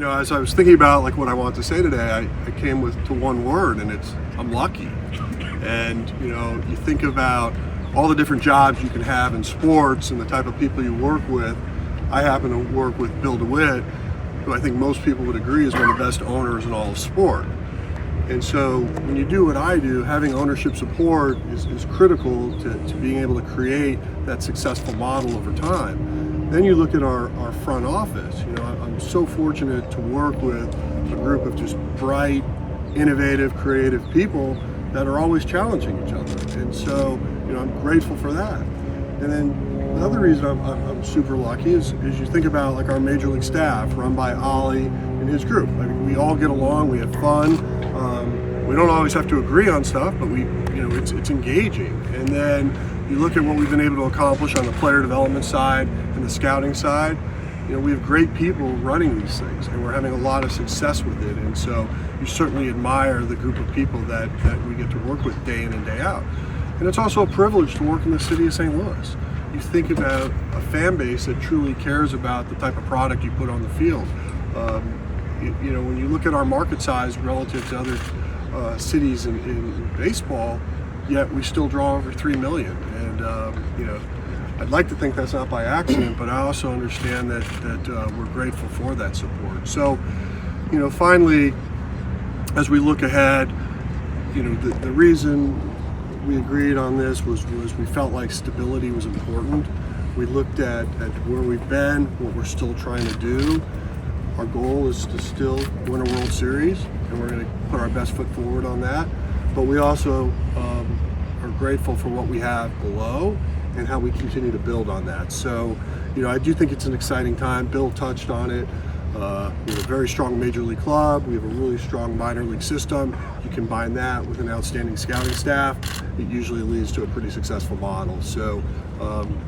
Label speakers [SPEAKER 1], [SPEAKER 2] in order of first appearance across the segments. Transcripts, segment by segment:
[SPEAKER 1] As I was thinking about like what I want to say today, I came to one word, and it's I'm lucky. And you think about all the different jobs you can have in sports and the type of people you work with. I happen to work with Bill DeWitt, who I think most people would agree is one of the best owners in all of sport. And so when you do what I do, having ownership support is critical to being able to create that successful model over time. Then you look at our front office. I'm so fortunate to work with a group of just bright, innovative, creative people that are always challenging each other. And so, I'm grateful for that. And then the other reason I'm super lucky is you think about like our major league staff run by Ollie and his group. I mean, we all get along, we have fun. We don't always have to agree on stuff, but it's engaging. And then you look at what we've been able to accomplish on the player development side and the scouting side. We have great people running these things, and we're having a lot of success with it. And so you certainly admire the group of people that we get to work with day in and day out. And it's also a privilege to work in the city of St. Louis. You think about a fan base that truly cares about the type of product you put on the field. When you look at our market size relative to other cities in baseball, yet we still draw over 3 million. And I'd like to think that's not by accident, but I also understand that we're grateful for that support. So, finally, as we look ahead, the reason we agreed on this was we felt like stability was important. We looked at where we've been, what we're still trying to do. Our goal is to still win a World Series, and we're going to put our best foot forward on that. But we also are grateful for what we have below and how we continue to build on that. So, I do think it's an exciting time. Bill touched on it. We have a very strong major league club. We have a really strong minor league system. You combine that with an outstanding scouting staff, it usually leads to a pretty successful model. So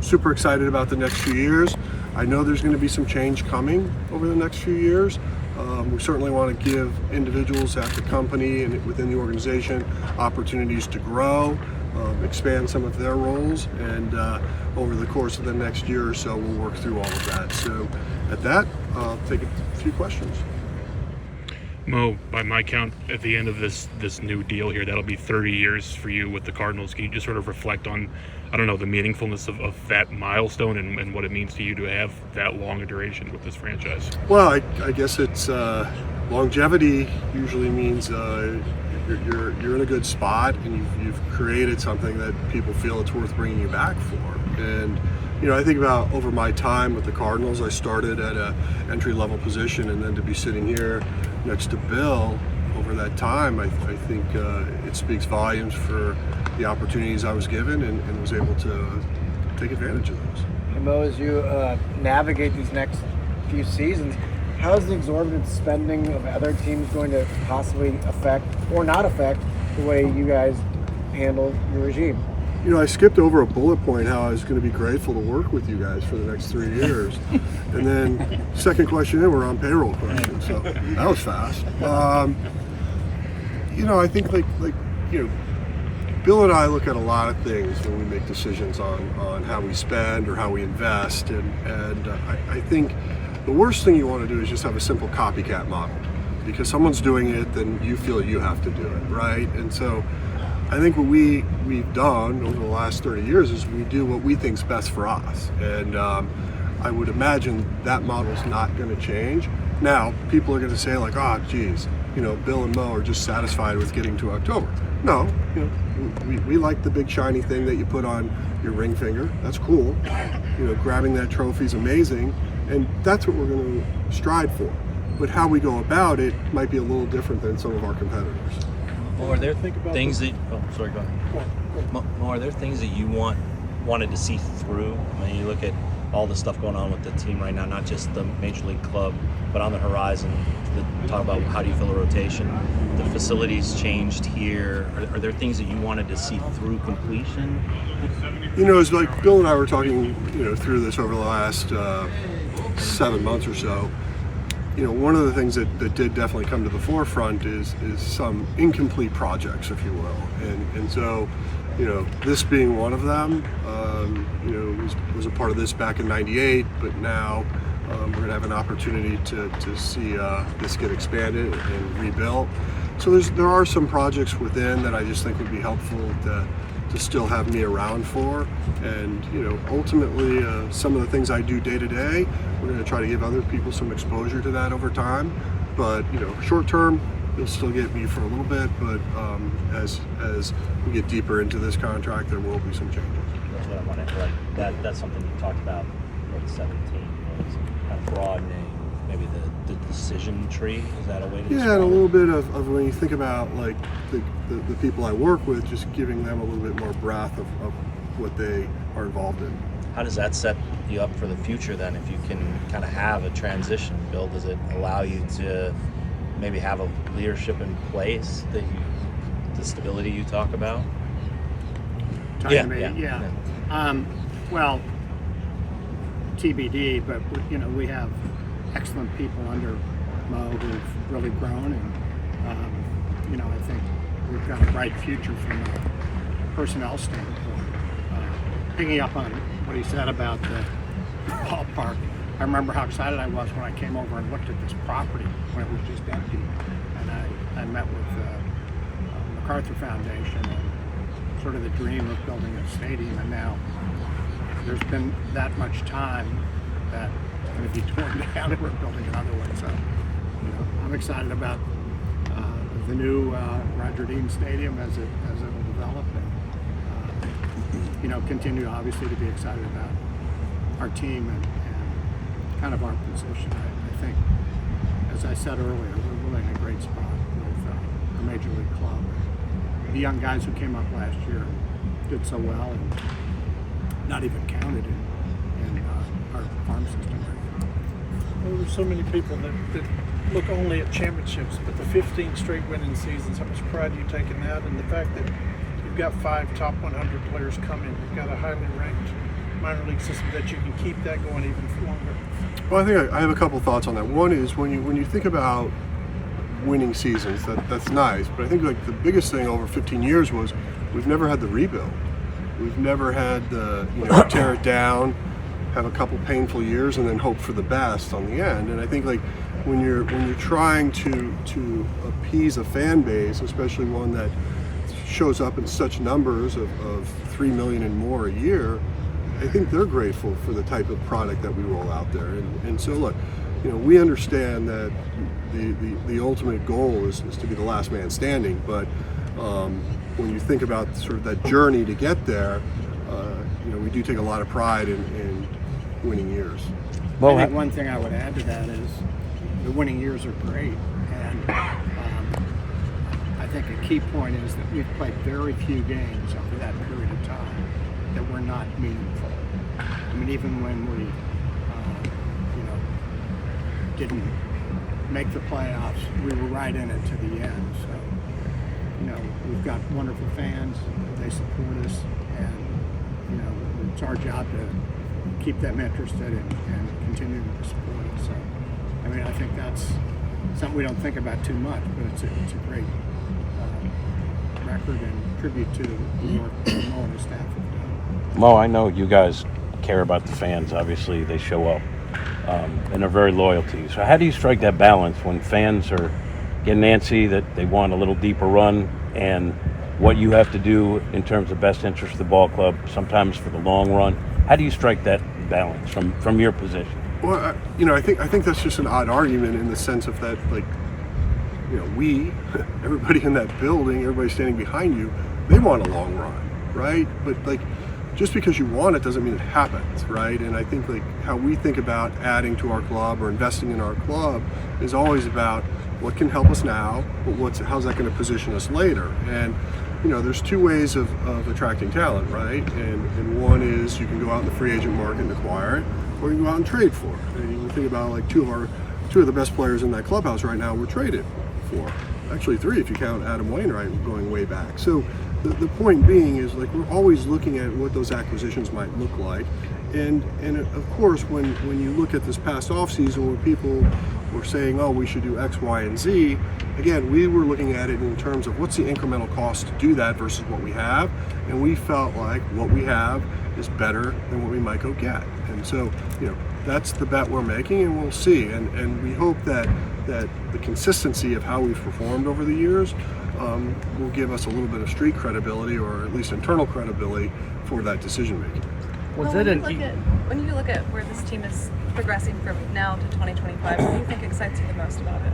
[SPEAKER 1] super excited about the next few years. I know there's going to be some change coming over the next few years. We certainly want to give individuals at the company and within the organization opportunities to grow, expand some of their roles, and over the course of the next year or so, we'll work through all of that. So at that, I'll take a few questions.
[SPEAKER 2] Mo, by my count, at the end of this new deal here, that'll be 30 years for you with the Cardinals. Can you just sort of reflect on, the meaningfulness of that milestone and what it means to you to have that long a duration with this franchise?
[SPEAKER 1] Well, I guess it's longevity usually means you're in a good spot, and you've created something that people feel it's worth bringing you back for. And I think about over my time with the Cardinals, I started at a entry-level position, and then to be sitting here next to Bill over that time, I think it speaks volumes for the opportunities I was given and was able to take advantage of those.
[SPEAKER 3] And Mo, as you navigate these next few seasons, how is the exorbitant spending of other teams going to possibly affect or not affect the way you guys handle your regime?
[SPEAKER 1] I skipped over a bullet point how I was going to be grateful to work with you guys for the next 3 years. And then second question in, we're on payroll questions. So that was fast. I think Bill and I look at a lot of things when we make decisions on how we spend or how we invest. And I think the worst thing you want to do is just have a simple copycat model. Because someone's doing it, then you feel you have to do it, right? And so I think what we've done over the last 30 years is we do what we think's best for us. And I would imagine that model's not going to change. Now, people are going to say like, geez, Bill and Mo are just satisfied with getting to October. No, we like the big shiny thing that you put on your ring finger. That's cool. Grabbing that trophy's amazing. And that's what we're going to strive for. But how we go about it might be a little different than some of our competitors.
[SPEAKER 4] Well, are there things that? Oh, sorry. Go ahead. Well, are there things that you wanted to see through? I mean, you look at all the stuff going on with the team right now, not just the major league club, but on the horizon. Talk about how do you fill a rotation? The facilities changed here. Are there things that you wanted to see through completion?
[SPEAKER 1] It's like Bill and I were talking, through this over the last 7 months or so. One of the things that did definitely come to the forefront is some incomplete projects, if you will. And so, this being one of them, was a part of this back in '98, but now we're going to have an opportunity to see this get expanded and rebuilt. So there are some projects within that I just think would be helpful to still have me around for. And ultimately, some of the things I do day to day, we're going to try to give other people some exposure to that over time. But short term, you'll still get me for a little bit. But as we get deeper into this contract, there will be some changes.
[SPEAKER 4] That's what I wanted. Like that's something you talked about with 17 was kind of broadening maybe the decision tree. Is that a way to describe
[SPEAKER 1] and a
[SPEAKER 4] it?
[SPEAKER 1] little bit of when you think about like the people I work with, just giving them a little bit more breadth of what they are involved in.
[SPEAKER 4] How does that set you up for the future then? If you can kind of have a transition, Bill, does it allow you to maybe have a leadership in place the stability you talk about?
[SPEAKER 5] Talking to me, yeah. Well, TBD, but we have excellent people under Mo who've really grown, and I think we've got a bright future from a personnel standpoint. Picking up on what he said about the ballpark, I remember how excited I was when I came over and looked at this property when it was just empty, and I met with the MacArthur Foundation and sort of the dream of building a stadium, and now there's been that much time that it's going to be torn down and we're building another one. So I'm excited about the new Roger Dean Stadium as it will develop, and continue obviously to be excited about our team and kind of our position. I think, as I said earlier, we're really in a great spot with our Major League club. The young guys who came up last year did so well and not even counted in our farm system right now.
[SPEAKER 6] Well, there's so many people that look only at championships, but the 15 straight winning seasons, how much pride do you take in that? And the fact that you've got 5 top 100 players coming, you've got a highly ranked minor league system that you can keep that going even longer.
[SPEAKER 1] Well, I think I have a couple thoughts on that. One is when you think about winning seasons, that's nice, but I think like the biggest thing over 15 years was we've never had the rebuild. We've never had the tear it down, have a couple painful years, and then hope for the best on the end. And I think like when you're trying to appease a fan base, especially one that shows up in such numbers of 3 million and more a year, I think they're grateful for the type of product that we roll out there. And so look, we understand that the ultimate goal is to be the last man standing, but when you think about sort of that journey to get there, we do take a lot of pride in winning years.
[SPEAKER 5] Well, I think one thing I would add to that is the winning years are great, and I think a key point is that we've played very few games over that period of time that were not meaningful. I mean, even when we, didn't make the playoffs, we were right in it to the end. So, we've got wonderful fans, they support us, and, it's our job to keep them interested and continue to support us. So, I mean, I think that's something we don't think about too much, but it's a great record and tribute to the work that Mo and his staff have done.
[SPEAKER 7] Mo, I know you guys care about the fans. Obviously, they show up and are very loyal to you. So how do you strike that balance when fans are getting antsy that they want a little deeper run, and what you have to do in terms of best interest of the ball club, sometimes for the long run? How do you strike that balance from your position?
[SPEAKER 1] Well, I think that's just an odd argument in the sense of that, like, everybody in that building, everybody standing behind you, they want a long run, right? But like, just because you want it doesn't mean it happens, right? And I think like how we think about adding to our club or investing in our club is always about what can help us now, but how's that going to position us later? And there's two ways of attracting talent, right? And one is you can go out in the free agent market and acquire it, or you can go out and trade for it. And you can think about like two of the best players in that clubhouse right now were traded for. Actually 3 if you count Adam Wainwright going way back. So the point being is like we're always looking at what those acquisitions might look like. And of course when you look at this past offseason where people were saying, oh, we should do X, Y, and Z, again, we were looking at it in terms of what's the incremental cost to do that versus what we have. And we felt like what we have is better than what we might go get. And so, that's the bet we're making, and we'll see. And we hope that the consistency of how we've performed over the years will give us a little bit of street credibility, or at least internal credibility, for that decision making.
[SPEAKER 8] When you look at where this team is progressing from now to 2025, what do you think excites you the most about it?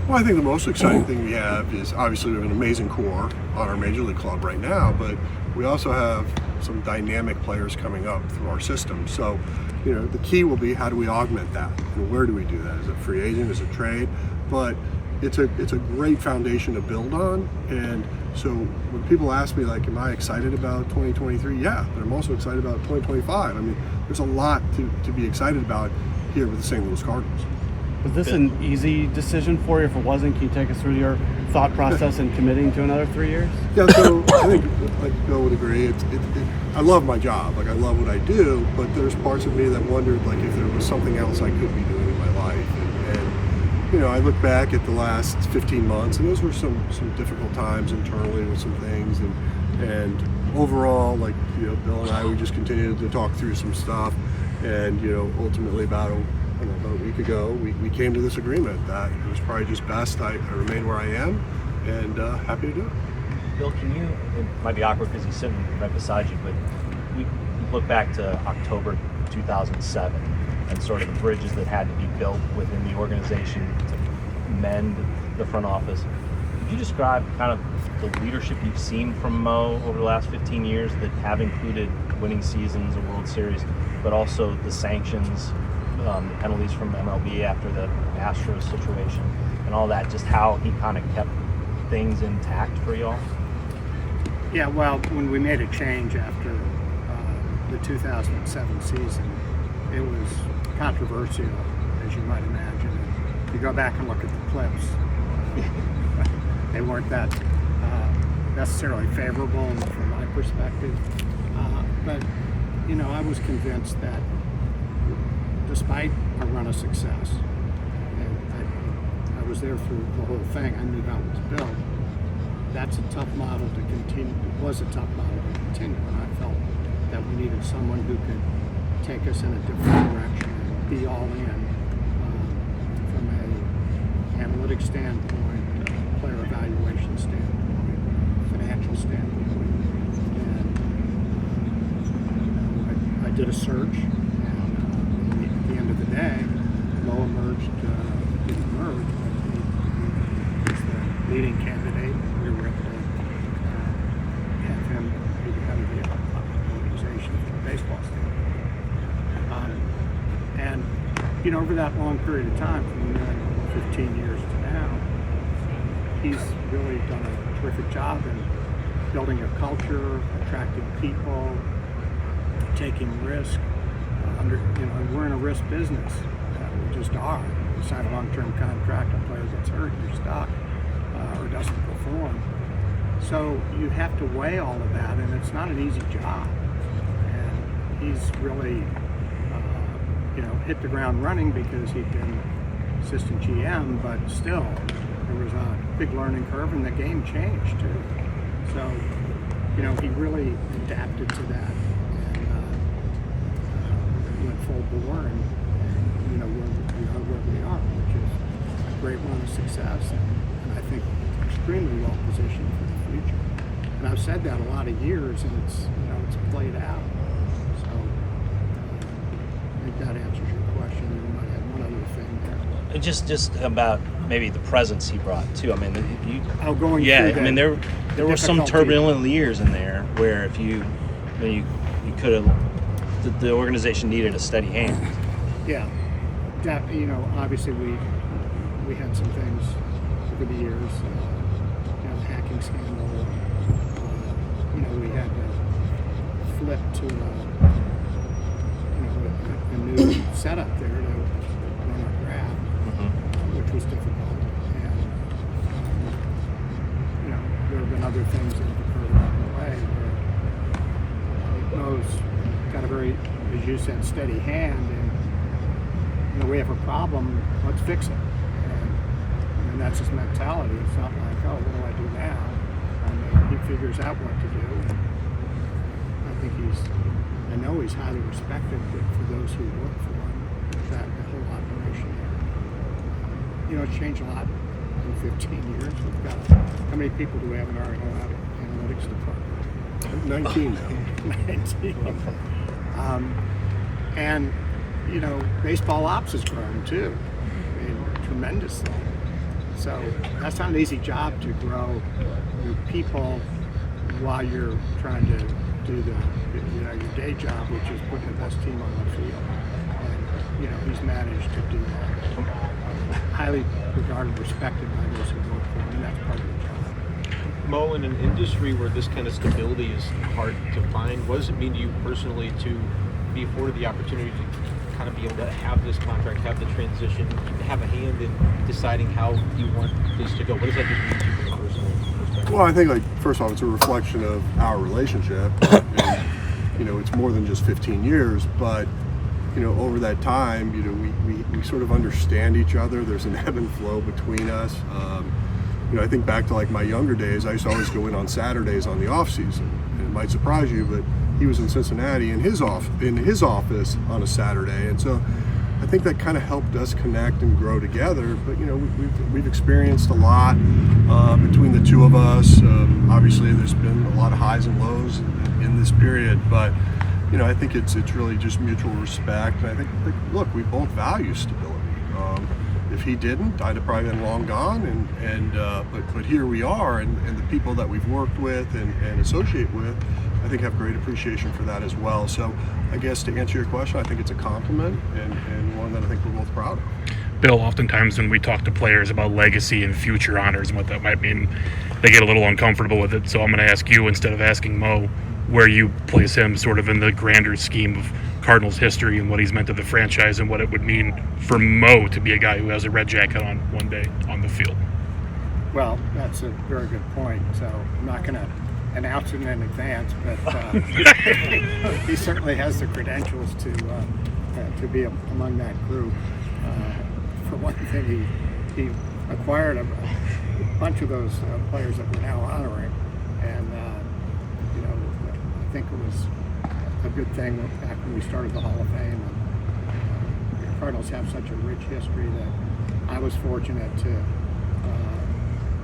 [SPEAKER 1] Well, I think the most exciting thing we have is, obviously, we have an amazing core on our Major League club right now, but we also have some dynamic players coming up through our system. So, the key will be, how do we augment that? And where do we do that? Is it free agent? Is it trade? But it's a great foundation to build on. And so when people ask me, like, am I excited about 2023? Yeah, but I'm also excited about 2025. I mean, there's a lot to be excited about here with the St. Louis Cardinals.
[SPEAKER 9] Was this an easy decision for you? If it wasn't, can you take us through your thought process in committing to another 3 years?
[SPEAKER 1] Yeah, so I think, like Bill would agree, I love my job. Like, I love what I do, but there's parts of me that wondered, like, if there was something else I could be doing in my life. And I look back at the last 15 months, and those were some difficult times internally with some things. And overall, like, Bill and I, we just continued to talk through some stuff. And, ultimately about a week ago, we came to this agreement that it was probably just best I remain where I am, and happy to do it.
[SPEAKER 4] Bill, it might be awkward because he's sitting right beside you, but we look back to October 2007 and sort of the bridges that had to be built within the organization to mend the front office. Could you describe kind of the leadership you've seen from Mo over the last 15 years that have included winning seasons, a World Series, but also the sanctions, the penalties from MLB after the Astros situation and all that, just how he kind of kept things intact for y'all?
[SPEAKER 5] Yeah, well, when we made a change after the 2007 season, it was controversial, as you might imagine. If you go back and look at the clips, they weren't that necessarily favorable from my perspective. But, I was convinced that despite a run of success, and I was there through the whole thing, I knew how it was built, that's a tough model to continue. It was a tough model to continue, and I felt that we needed someone who could take us in a different direction and be all in from an analytic standpoint, player evaluation standpoint, financial standpoint. And I did a search, and at the end of the day, Mo emerged, didn't emerge, but he was the leading candidate. We were able to have him be the head of the organization from a baseball standpoint. And over that long period of time, from 15 years to now, he's really done a terrific job in building a culture, attracting people, taking risk. We're in a risk business. We just are. You sign a long-term contract, a player gets hurt, you're stuck, or doesn't perform. So you have to weigh all of that, and it's not an easy job. And he's really, hit the ground running because he'd been assistant GM, but still, there was a big learning curve, and the game changed too. So, he really adapted to that and went full bore, and where we are, which is a great run of success, and I think extremely well positioned for the future. And I've said that a lot of years, and it's played out. So I think that answers your question. You might have one other thing there.
[SPEAKER 4] Just about maybe the presence he brought too. I mean,
[SPEAKER 5] Going through that,
[SPEAKER 4] there were some turbulent years in there where if you could have, the organization needed a steady hand.
[SPEAKER 5] Yeah, that obviously we had some things over the years. The hacking scandal. We had to flip to a new setup there to run our draft, which was difficult. And there have been other things that have occurred along the way where Mo's got a very, as you said, steady hand, and we have a problem, let's fix it. And that's his mentality. It's not like, oh, what do I do now? He figures out what to do. And I think I know he's highly respected for those who work for him. that whole operation there. You know, it's changed a lot in 15 years. We've got, how many people do we have in our analytics department?
[SPEAKER 1] 19 now.
[SPEAKER 5] 19. And, you know, baseball ops has grown too, I mean, tremendously. So that's not an easy job to grow your people while you're trying to do your day job, which is putting the best team on the field. And, you know, he's managed to do that. Highly regarded, respected by those who work for him, and that's part of the job.
[SPEAKER 10] Mo, in an industry where this kind of stability is hard to find, what does it mean to you personally to be afforded the opportunity to kind of be able to have this contract, have the transition, have a hand in deciding how you want this to go? What does that just mean to you from a personal perspective?
[SPEAKER 1] Well, I think, like, first off, it's a reflection of our relationship. And, you know, it's more than just 15 years, but, you know, over that time, you know, we sort of understand each other. There's an ebb and flow between us. You know, I think back to like my younger days, I used to always go in on Saturdays on the off season. And it might surprise you, but he was in Cincinnati in his office on a Saturday, and so I think that kind of helped us connect and grow together. But you know, we've experienced a lot between the two of us. Obviously, there's been a lot of highs and lows in this period, but you know, I think it's really just mutual respect. And I think, look, we both value stability. If he didn't, I'd have probably been long gone. But here we are, and the people that we've worked with and associate with, I think have great appreciation for that as well. So I guess to answer your question, I think it's a compliment and one that I think we're both proud of.
[SPEAKER 2] Bill, oftentimes when we talk to players about legacy and future honors and what that might mean, they get a little uncomfortable with it. So I'm going to ask you, instead of asking Mo, where you place him sort of in the grander scheme of Cardinals history and what he's meant to the franchise and what it would mean for Mo to be a guy who has a red jacket on one day on the field.
[SPEAKER 5] Well, that's a very good point. So I'm not going to announce it in advance, but he certainly has the credentials to be among that group. For one thing, he acquired a bunch of those players that we're now honoring, and you know, I think it was a good thing back when we started the Hall of Fame. And, the Cardinals have such a rich history that I was fortunate to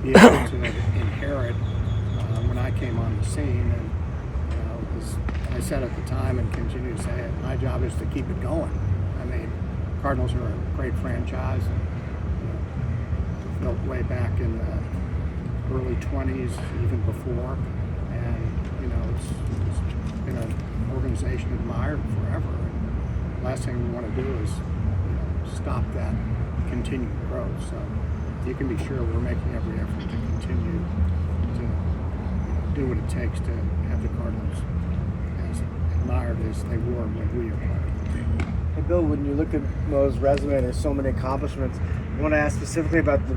[SPEAKER 5] be able to inherit when I came on the scene. And you know, as I said at the time and continue to say it, my job is to keep it going. I mean, Cardinals are a great franchise, and, you know, built way back in the early 20s, even before, and you know, it's been an organization admired forever. And the last thing we want to do is, you know, stop that continued growth. So you can be sure we're making every effort to continue to do what it takes to have the Cardinals as admired as they were when we acquired them.
[SPEAKER 3] Hey Bill, when you look at Mo's resume, there's so many accomplishments. I want to ask specifically about the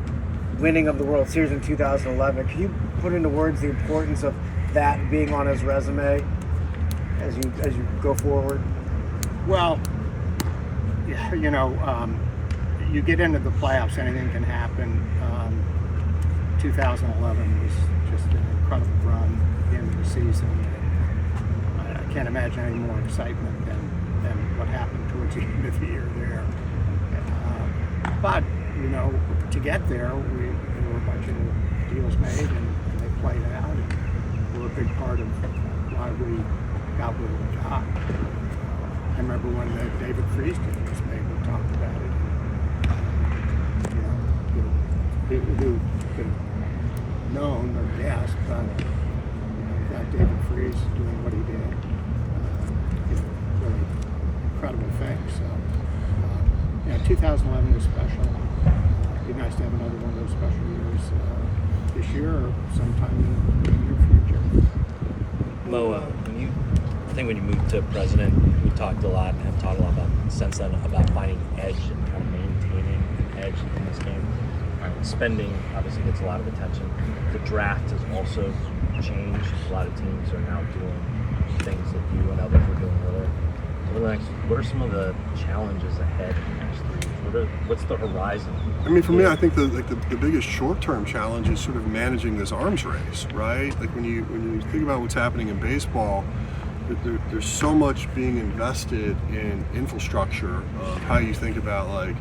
[SPEAKER 3] winning of the World Series in 2011. Can you put into words the importance of that being on his resume as you go forward?
[SPEAKER 5] Well, you know, you get into the playoffs, anything can happen. 2011 was just an incredible run at the end of the season. I can't imagine any more excitement than what happened towards the end of the year there. But, you know, to get there, there were a bunch of deals made, and they played out, and were a big part of why we got where we got. I remember when the David Freese deal was made, we talked about it. You know, people who could have known or guessed, but you know, got David Freese doing what he did. You know, really incredible thing. So, you know, 2011 was special. It'd be nice to have another one of those special years this year or sometime in the near future.
[SPEAKER 4] Mo, when you moved to president, we talked a lot and have talked a lot about since then about finding edge and kind of maintaining an edge in this game. Spending obviously gets a lot of attention. The draft has also changed. A lot of teams are now doing things that you and others were doing earlier. What are some of the challenges ahead in the next 3 years? What's the horizon?
[SPEAKER 1] I mean, for me, I think the biggest short-term challenge is sort of managing this arms race, right? Like when you think about what's happening in baseball, there's so much being invested in infrastructure of how you think about, like,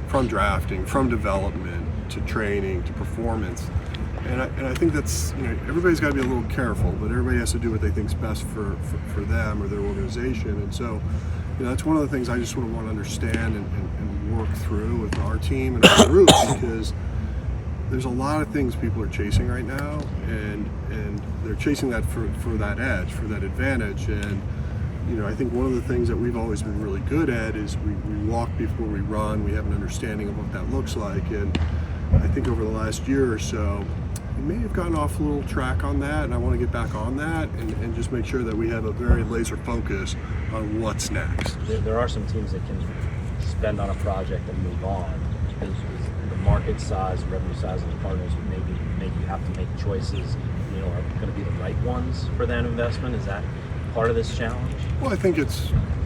[SPEAKER 1] from drafting, from development to training to performance. And I think that's, everybody's got to be a little careful, but everybody has to do what they think's best for them or their organization. And so, that's one of the things I just sort of want to understand and work through with our team and our group, because there's a lot of things people are chasing right now, and they're chasing that for that edge, for that advantage. And I think one of the things that we've always been really good at is we walk before we run. We have an understanding of what that looks like. And I think over the last year or so, we may have gotten off a little track on that, and I want to get back on that and just make sure that we have a very laser focus on what's next.
[SPEAKER 4] There are some teams that can spend on a project and move on, because the market size, revenue size of the Cardinals would maybe make you have to make choices, are going to be the right ones for that investment. Is that part of this challenge?
[SPEAKER 1] Well, I think it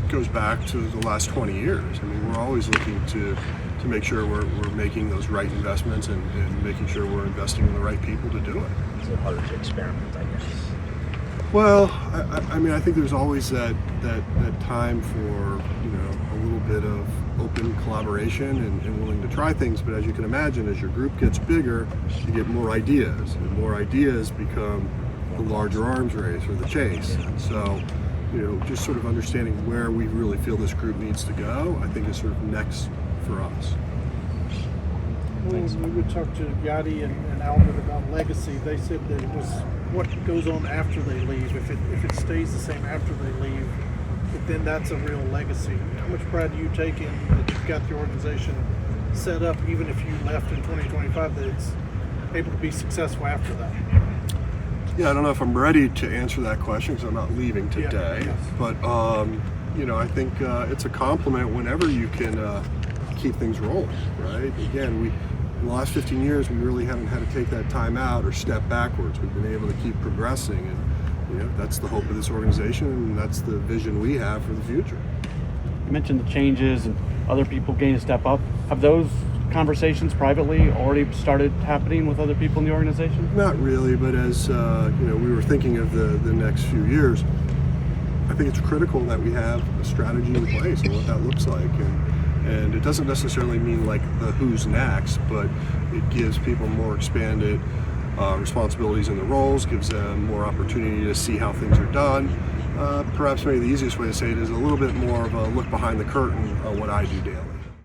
[SPEAKER 1] goes back to the last 20 years. I mean, we're always looking to make sure we're making those right investments and making sure we're investing in the right people to do it.
[SPEAKER 4] It's a harder to experiment, I guess.
[SPEAKER 1] Well, I mean, I think there's always that time for, a little bit of open collaboration and willing to try things. But as you can imagine, as your group gets bigger, you get more ideas, and more ideas become the larger arms race or the chase. And so, just sort of understanding where we really feel this group needs to go, I think is sort of next for us.
[SPEAKER 6] When we would talk to Yachty and Albert about legacy, they said that it was what goes on after they leave. If it stays the same after they leave, then that's a real legacy. How much pride do you take in that you've got the organization set up, even if you left in 2025, that it's able to be successful after that?
[SPEAKER 1] Yeah, I don't know if I'm ready to answer that question because I'm not leaving today.
[SPEAKER 6] Yes.
[SPEAKER 1] But I think it's a compliment whenever you can keep things rolling, right? Again, in the last 15 years, we really haven't had to take that time out or step backwards. We've been able to keep progressing, and that's the hope of this organization, and that's the vision we have for the future.
[SPEAKER 9] You mentioned the changes and other people getting to step up. Have those conversations privately already started happening with other people in the organization?
[SPEAKER 1] Not really, but as we were thinking of the next few years, I think it's critical that we have a strategy in place and what that looks like. And it doesn't necessarily mean like the who's next, but it gives people more expanded responsibilities in the roles, gives them more opportunity to see how things are done. Perhaps maybe the easiest way to say it is a little bit more of a look behind the curtain on what I do daily.